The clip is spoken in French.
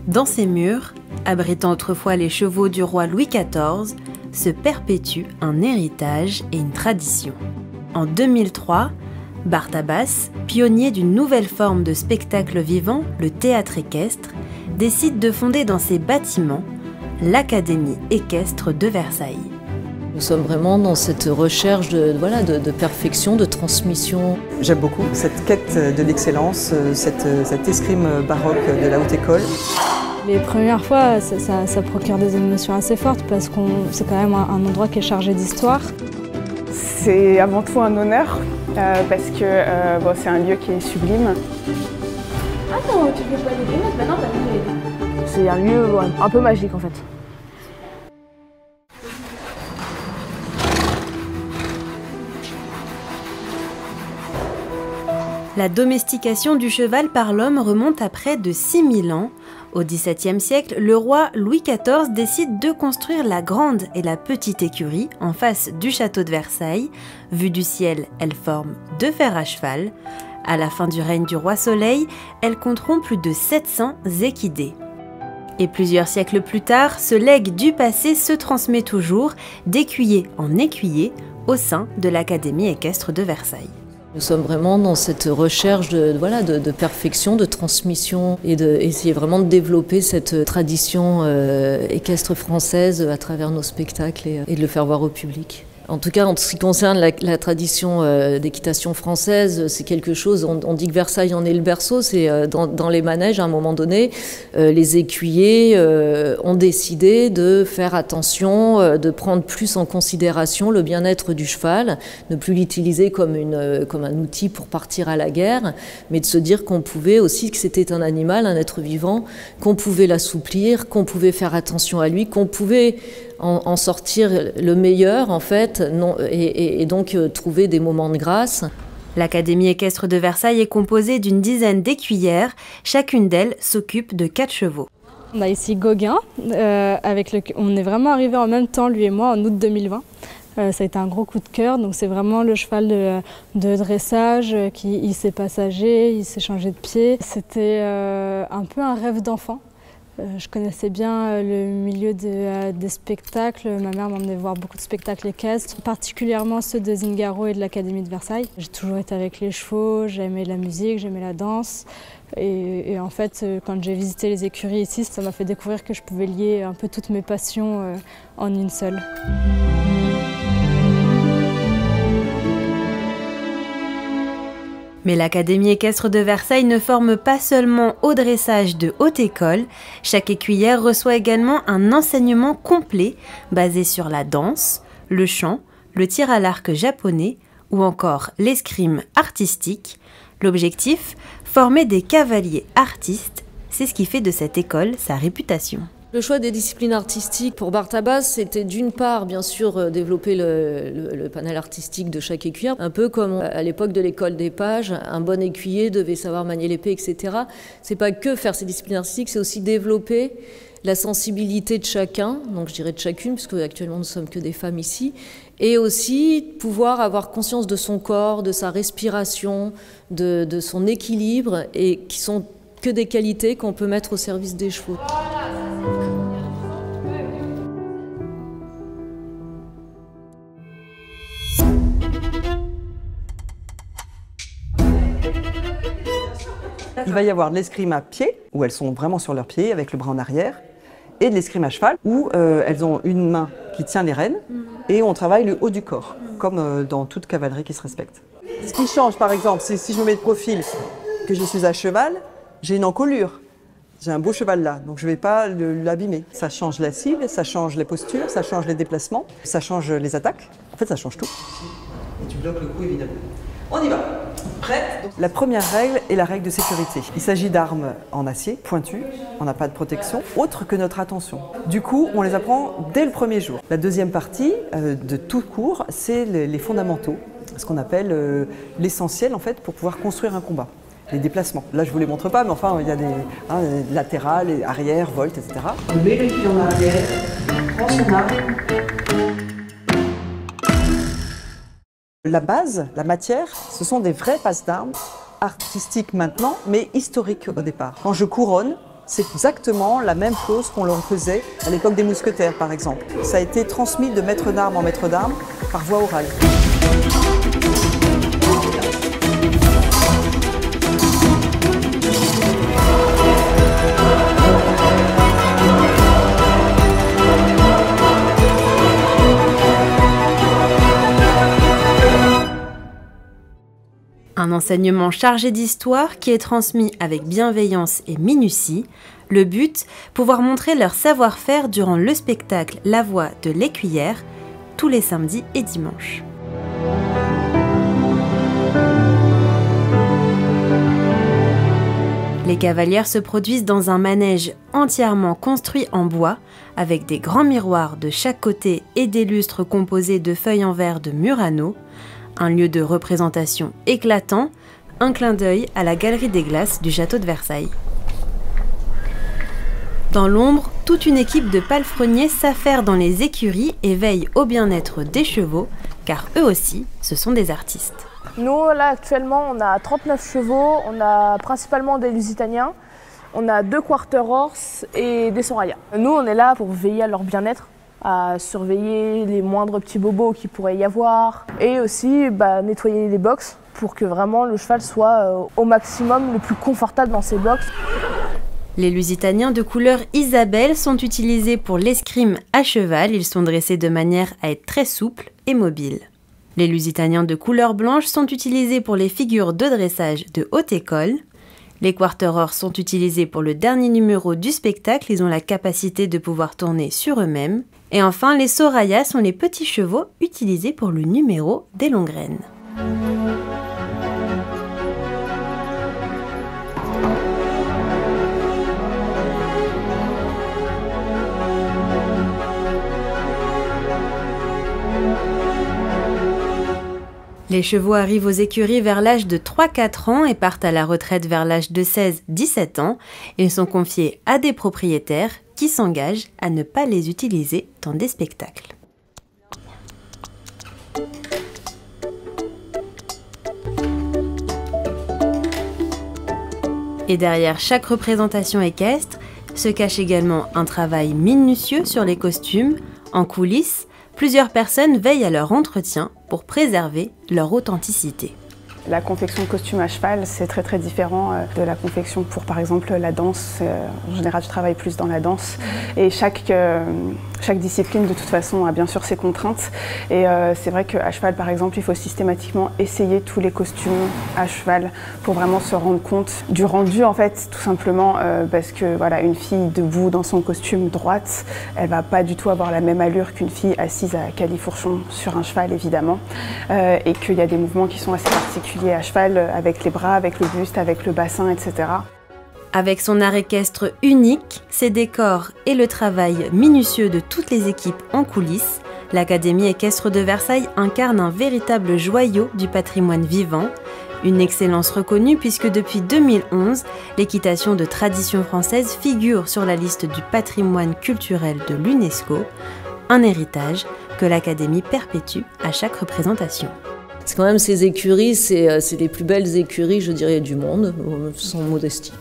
Dans ces murs, abritant autrefois les chevaux du roi Louis XIV, se perpétue un héritage et une tradition. En 2003, Barthabas, pionnier d'une nouvelle forme de spectacle vivant, le théâtre équestre, décide de fonder dans ses bâtiments l'Académie équestre de Versailles. Nous sommes vraiment dans cette recherche de perfection, de transmission. J'aime beaucoup cette quête de l'excellence, cet escrime baroque de la haute école. Les premières fois, ça procure des émotions assez fortes parce que c'est quand même un endroit qui est chargé d'histoire. C'est avant tout un honneur parce que c'est un lieu qui est sublime. Attends, tu fais pas les lunettes maintenant, t'as mis les... C'est un lieu un peu magique en fait. La domestication du cheval par l'homme remonte à près de 6000 ans. Au XVIIe siècle, le roi Louis XIV décide de construire la grande et la petite écurie en face du château de Versailles. Vue du ciel, elles forment 2 fers à cheval. À la fin du règne du roi Soleil, elles compteront plus de 700 équidés. Et plusieurs siècles plus tard, ce legs du passé se transmet toujours, d'écuyer en écuyer, au sein de l'Académie équestre de Versailles. Nous sommes vraiment dans cette recherche de perfection, de transmission et d'essayer vraiment de développer cette tradition équestre française à travers nos spectacles et de le faire voir au public. En tout cas, en ce qui concerne la tradition d'équitation française, c'est quelque chose, on dit que Versailles en est le berceau, c'est dans les manèges, à un moment donné, les écuyers ont décidé de faire attention, de prendre plus en considération le bien-être du cheval, ne plus l'utiliser comme un outil pour partir à la guerre, mais de se dire qu'on pouvait aussi, que c'était un animal, un être vivant, qu'on pouvait l'assouplir, qu'on pouvait faire attention à lui, qu'on pouvait en sortir le meilleur en fait, et donc trouver des moments de grâce. L'Académie équestre de Versailles est composée d'une dizaine d'écuyères, chacune d'elles s'occupe de 4 chevaux. On a ici Gauguin, on est vraiment arrivés en même temps lui et moi en août 2020. Ça a été un gros coup de cœur, donc c'est vraiment le cheval de dressage il s'est passagé, il s'est changé de pied. C'était un peu un rêve d'enfant. Je connaissais bien le milieu des spectacles. Ma mère m'emmenait voir beaucoup de spectacles équestres, particulièrement ceux de Zingaro et de l'Académie de Versailles. J'ai toujours été avec les chevaux, j'aimais la musique, j'aimais la danse. Et en fait, quand j'ai visité les écuries ici, ça m'a fait découvrir que je pouvais lier un peu toutes mes passions en une seule. Mais l'Académie équestre de Versailles ne forme pas seulement au dressage de haute école, chaque écuyère reçoit également un enseignement complet basé sur la danse, le chant, le tir à l'arc japonais ou encore l'escrime artistique. L'objectif, former des cavaliers artistes, c'est ce qui fait de cette école sa réputation. Le choix des disciplines artistiques pour Barthabas, c'était d'une part, bien sûr, développer le panel artistique de chaque écuyère, un peu comme à l'époque de l'école des pages, un bon écuyer devait savoir manier l'épée, etc. C'est pas que faire ces disciplines artistiques, c'est aussi développer la sensibilité de chacun, donc je dirais de chacune, puisque actuellement nous ne sommes que des femmes ici, et aussi pouvoir avoir conscience de son corps, de sa respiration, de son équilibre, et qui sont que des qualités qu'on peut mettre au service des chevaux. Il va y avoir de l'escrime à pied, où elles sont vraiment sur leurs pieds, avec le bras en arrière, et de l'escrime à cheval, où elles ont une main qui tient les rênes, et on travaille le haut du corps, comme dans toute cavalerie qui se respecte. Ce qui change, par exemple, c'est si je me mets de profil, que je suis à cheval, j'ai une encolure. J'ai un beau cheval là, donc je ne vais pas l'abîmer. Ça change la cible, ça change les postures, ça change les déplacements, ça change les attaques. En fait, ça change tout. Et tu bloques le coup, évidemment. On y va. Prête? La première règle est la règle de sécurité. Il s'agit d'armes en acier, pointues. On n'a pas de protection, autre que notre attention. Du coup, on les apprend dès le premier jour. La deuxième partie de tout cours, c'est les fondamentaux, ce qu'on appelle l'essentiel en fait pour pouvoir construire un combat. Les déplacements. Là, je ne vous les montre pas, mais enfin, il y a des latérales, arrière, volte, etc. On met les pieds en arrière, on prend son arme. La base, la matière, ce sont des vraies passes d'armes, artistiques maintenant, mais historiques au départ. Quand je couronne, C'est exactement la même chose qu'on leur faisait à l'époque des mousquetaires, par exemple. Ça a été transmis de maître d'armes en maître d'armes par voie orale. Un enseignement chargé d'histoire qui est transmis avec bienveillance et minutie. Le but, pouvoir montrer leur savoir-faire durant le spectacle La Voix de l'Écuyère, tous les samedis et dimanches. Les cavalières se produisent dans un manège entièrement construit en bois, avec des grands miroirs de chaque côté et des lustres composés de feuilles en verre de Murano. Un lieu de représentation éclatant, un clin d'œil à la Galerie des Glaces du château de Versailles. Dans l'ombre, toute une équipe de palefreniers s'affaire dans les écuries et veille au bien-être des chevaux, car eux aussi, ce sont des artistes. Nous, là, actuellement, on a 39 chevaux, on a principalement des Lusitaniens, on a 2 Quarter Horse et des Soraya. Nous, on est là pour veiller à leur bien-être, à surveiller les moindres petits bobos qu'il pourrait y avoir et aussi nettoyer les box pour que vraiment le cheval soit au maximum le plus confortable dans ses box. Les Lusitaniens de couleur Isabelle sont utilisés pour l'escrime à cheval. Ils sont dressés de manière à être très souples et mobiles. Les Lusitaniens de couleur blanche sont utilisés pour les figures de dressage de haute école. Les Quarter Horse sont utilisés pour le dernier numéro du spectacle. Ils ont la capacité de pouvoir tourner sur eux-mêmes. Et enfin, les Soraya sont les petits chevaux utilisés pour le numéro des Longraines. Les chevaux arrivent aux écuries vers l'âge de 3-4 ans et partent à la retraite vers l'âge de 16-17 ans. Ils sont confiés à des propriétaires qui s'engagent à ne pas les utiliser dans des spectacles. Et derrière chaque représentation équestre se cache également un travail minutieux sur les costumes. En coulisses, plusieurs personnes veillent à leur entretien pour préserver leur authenticité. La confection de costumes à cheval, c'est très différent de la confection pour par exemple la danse. En général, je travaille plus dans la danse et chaque discipline de toute façon a bien sûr ses contraintes. Et c'est vrai qu'à cheval par exemple, il faut systématiquement essayer tous les costumes à cheval pour vraiment se rendre compte du rendu en fait, tout simplement parce que voilà, une fille debout dans son costume droite, elle va pas du tout avoir la même allure qu'une fille assise à califourchon sur un cheval évidemment, et qu'il y a des mouvements qui sont assez particuliers à cheval avec les bras, avec le buste, avec le bassin, etc. Avec son art équestre unique, ses décors et le travail minutieux de toutes les équipes en coulisses, l'Académie équestre de Versailles incarne un véritable joyau du patrimoine vivant. Une excellence reconnue puisque depuis 2011, l'équitation de tradition française figure sur la liste du patrimoine culturel de l'UNESCO, un héritage que l'Académie perpétue à chaque représentation. C'est quand même ces écuries, c'est les plus belles écuries, je dirais, du monde, sans modestie.